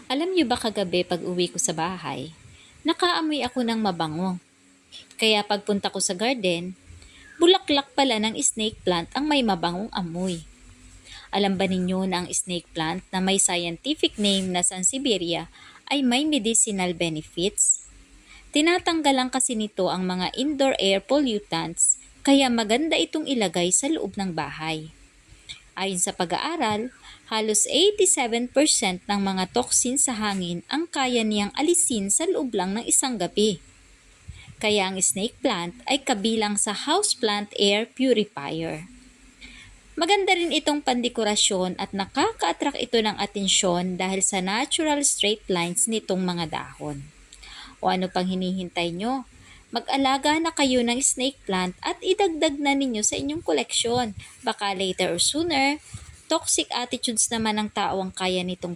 Alam niyo ba kagabi pag uwi ko sa bahay, nakaamoy ako ng mabango. Kaya pagpunta ko sa garden, bulaklak pala ng snake plant ang may mabangong amoy. Alam ba ninyo na ang snake plant na may scientific name na Sansevieria ay may medicinal benefits? Tinatanggalan kasi nito ang mga indoor air pollutants kaya maganda itong ilagay sa loob ng bahay. Ayon sa pag-aaral, halos 87% ng mga toxin sa hangin ang kaya niyang alisin sa loob lang ng isang gabi. Kaya ang snake plant ay kabilang sa houseplant air purifier. Maganda rin itong pandekorasyon at nakaka-attract ito ng atensyon dahil sa natural straight lines nitong mga dahon. O ano pang hinihintay nyo? Mag-alaga na kayo ng snake plant at idagdag na ninyo sa inyong koleksyon. Baka later or sooner, toxic attitudes naman ng tao ang kaya nitong